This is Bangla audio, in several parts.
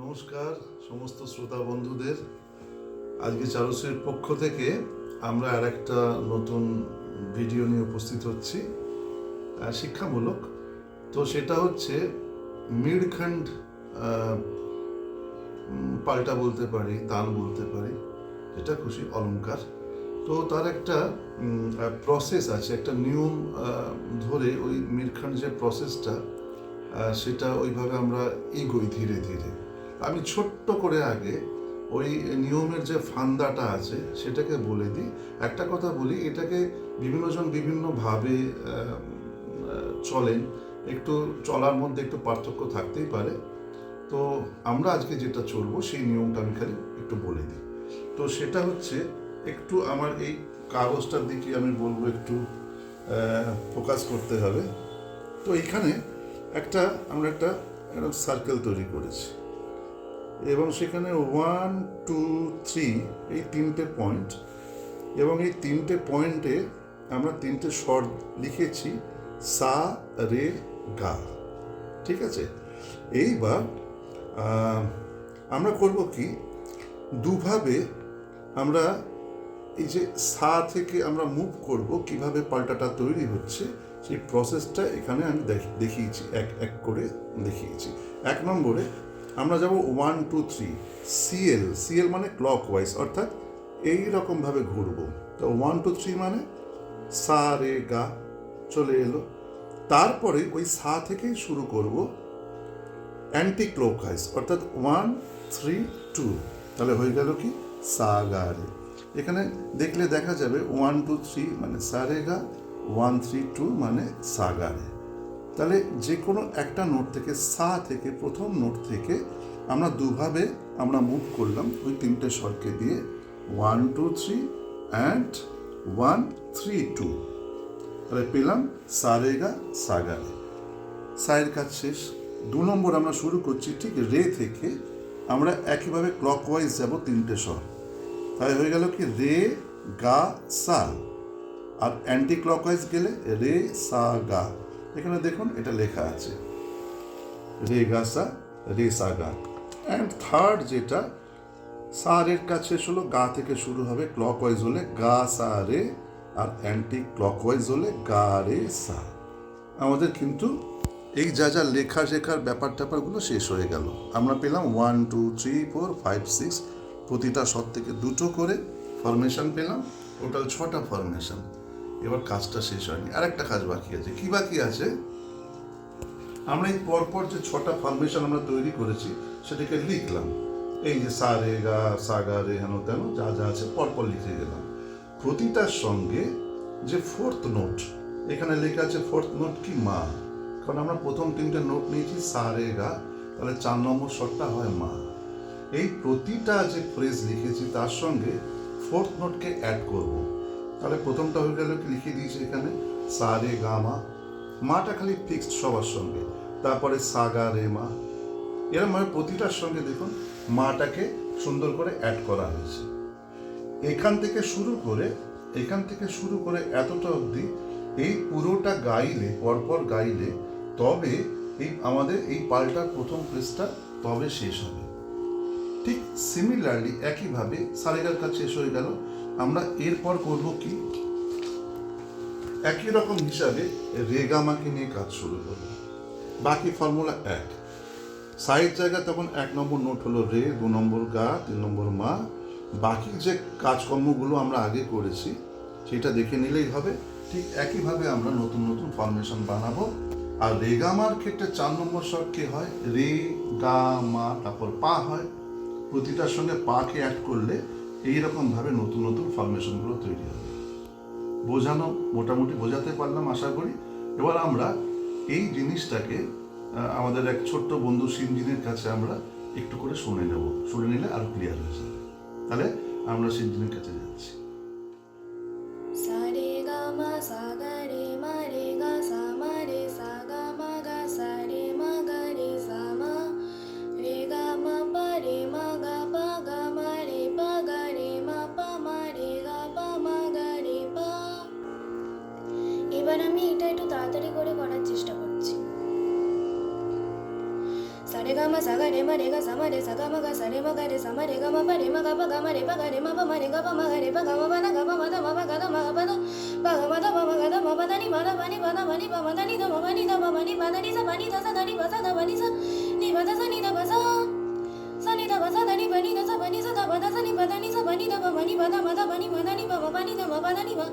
নমস্কার সমস্ত শ্রোতা বন্ধুদের। আজকে চারুশ্রীর পক্ষ থেকে আমরা আর একটা নতুন ভিডিও নিয়ে উপস্থিত হচ্ছি, শিক্ষামূলক। তো সেটা হচ্ছে মিড়খণ্ড, পাল্টা বলতে পারি, তাল বলতে পারি, যেটা খুশি, অলংকার। তো তার একটা প্রসেস আছে, একটা নিয়ম ধরে ওই মিড়খণ্ড যে প্রসেসটা, সেটা ওইভাবে আমরা এগোই ধীরে ধীরে। আমি ছোট্ট করে আগে ওই নিয়মের যে ফান্দাটা আছে সেটাকে বলে দিই। একটা কথা বলি, এটাকে বিভিন্নজন বিভিন্নভাবে চলেন, একটু চলার মধ্যে একটু পার্থক্য থাকতেই পারে। তো আমরা আজকে যেটা চলবো সেই নিয়মটা আমি খালি একটু বলে দিই। তো সেটা হচ্ছে, একটু আমার এই কাগজটার দিকে আমি বলবো একটু ফোকাস করতে হবে। তো এইখানে আমরা একটা সার্কেল তৈরি করেছি এবং সেখানে 1, 2, 3 এই তিনটে পয়েন্ট, এবং এই তিনটে পয়েন্টে আমরা তিনটে স্বর লিখেছি, সা, রে, গা। ঠিক আছে? এইবার আমরা করব কি, দুভাবে আমরা এই যে সা থেকে আমরা মুভ করব, কিভাবে পাল্টাটা তৈরি হচ্ছে সেই প্রসেসটা এখানে আমি দেখিয়েছি, এক এক করে দেখিয়েছি। এক নম্বরে আমরা যাব 1, 2, 3 সিএল মানে ক্লকওয়াইজ, অর্থাৎ এই রকমভাবে ঘুরবো। তো 1, 2, 3 মানে সা, রে, গা চলে এলো। তারপরে ওই সা থেকেই শুরু করব অ্যান্টি ক্লকওয়াইজ, অর্থাৎ 1, 3, 2, তাহলে হয়ে গেল কি সা, গা, রে। এখানে দেখলে দেখা যাবে 1, 2, 3 মানে সা, রে, গা, 1, 3, 2 মানে সা, গা, রে। তাহলে যে কোনো একটা নোট থেকে, সা থেকে, প্রথম নোট থেকে আমরা দুভাবে আমরা মুভ করলাম ওই তিনটে স্বরকে দিয়ে, 1, 2, 3 অ্যান্ড 1, 3, 2। তাহলে পেলাম সা, রে, গা, সা, গা, রে। সায়ের কাজ শেষ। 2 নম্বর আমরা শুরু করছি ঠিক রে থেকে, আমরা একইভাবে ক্লকওয়াইজ যাব তিনটে স্বর। তাই হয়ে গেল কি রে, গা, সা। আর অ্যান্টি ক্লকওয়াইজ গেলে রে, সা, গা। এখানে দেখুন এটা লেখা আছে, রে, গা, সা, রে, সা, গা। অ্যান্ড থার্ড যেটা, সা, রের কাজ শেষ হলো, গা থেকে শুরু হবে, ক্লকওয়াইজ হলে গা, সা, রে, আর অ্যান্টি ক্লকওয়াইজ হলে গা, রে, সা। আমাদের কিন্তু এই যা লেখা শেখার ব্যাপার ট্যাপারগুলো শেষ হয়ে গেল। আমরা পেলাম 1, 2, 3, 4, 5, 6, প্রতিটা স্বর থেকে দুটো করে ফরমেশন পেলাম, টোটাল 6টা ফরমেশন। এবার কাজটা শেষ হয়নি, আর একটা কাজ বাকি আছে। কি বাকি আছে? আমরা এই পরপর যে 6টা ফরমেশন আমরা তৈরি করেছি সেটাকে লিখলাম। এই যে সা, রে, গা, সা, গা, রে, হেন তেন যা যা আছে পরপর লিখে গেলাম। প্রতিটার সঙ্গে যে ফোর্থ নোট, এখানে লেখা আছে ফোর্থ নোট কি, মা। কারণ আমরা প্রথম তিনটে নোট নিয়েছি সা, রে, গা, তাহলে 4 নম্বর স্বরটা হয় মা। এই প্রতিটা যে ফ্রেজ লিখেছি তার সঙ্গে ফোর্থ নোটকে অ্যাড করব। তাহলে প্রথমটা হয়ে গেল কি, লিখে দিয়েছি এখানে সা, রে, গা, মা। মাটা খালি ফিক্সড সবার সঙ্গে। তারপরে সা, গা, রে, মা। এরকমভাবে প্রতিটার সঙ্গে দেখুন মাটাকে সুন্দর করে অ্যাড করা হয়েছে। এখান থেকে শুরু করে এতটা অবধি এই পুরোটা গাইলে, পরপর গাইলে, তবে এই আমাদের এই পাল্টার প্রথম ফ্রেজটা তবে শেষ হবে। ঠিক সিমিলারলি একইভাবে সারেগার কাজ শেষ হয়ে গেল। আমরা এরপর করব কি, একই রকম হিসাবে রেগামাকে নিয়ে কাজ শুরু করব। বাকি ফর্মুলা এক। সাইড জায়গা তখন 1 নম্বর নোট হলো রে, 2 নম্বর গা, 3 নম্বর মা। বাকি যে কাজকর্মগুলো আমরা আগে করেছি সেটা দেখে নিলেই হবে। ঠিক একইভাবে আমরা নতুন নতুন ফরমেশন বানাবো। আর রেগামার ক্ষেত্রে 4 নম্বর স্বর কি হয়, রে, গা, মা, তারপর পা হয়। প্রতিটার সঙ্গে পাকে অ্যাড করলে এইরকমভাবে নতুন নতুন ফরমেশনগুলো তৈরি হবে। বোঝানো মোটামুটি বোঝাতে পারলাম আশা করি। এবার আমরা এই জিনিসটাকে আমাদের এক ছোট্ট বন্ধু সিনজিনের কাছে আমরা একটু করে শুনে নেব। শুনে নিলে আরো ক্লিয়ার হয়ে যাবে। তাহলে আমরা সিনজিনের কাছে যাচ্ছি। সা, রে, গা, মা, সা, গা, রে, মা, রে, গা, সা, মা, রে, সা, গা, মা, গা, সা, রে, মা, গা, রে, সা, মা, রে, গা, মা, পা, রে, মা, গা, পা, গা, মা, রে, পা, গা, রে, মা, পা, মা, রে, গা, পা, মা, গা, রে, পা। এবার আমি এটা একটু তাড়াতাড়ি করে করার চেষ্টা করছি। সা, রে, গা, মা, さがれまれがさまれさがまがされまがれさまれがまばれまがばがまればがれまばまれがばまがればがまばながばまだまばがだまがばだばがまだばまがだまばだにまだばにばだばにばまだにだまばにだまばにばだにさばにださだにばさだばにさにばださにだばささにだばさだにばにださばにさだばださにばだにさばにだばまにばだまだばにまだにばまばにだまばだにば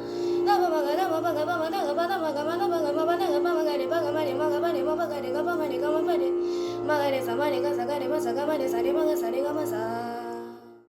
だばまがだまばがばまだがばだまがまだばがまばだがばまがればがまれまがばれまばがれがばまれがまばれまがれさまれがさがれまさがまれされまがされがまさ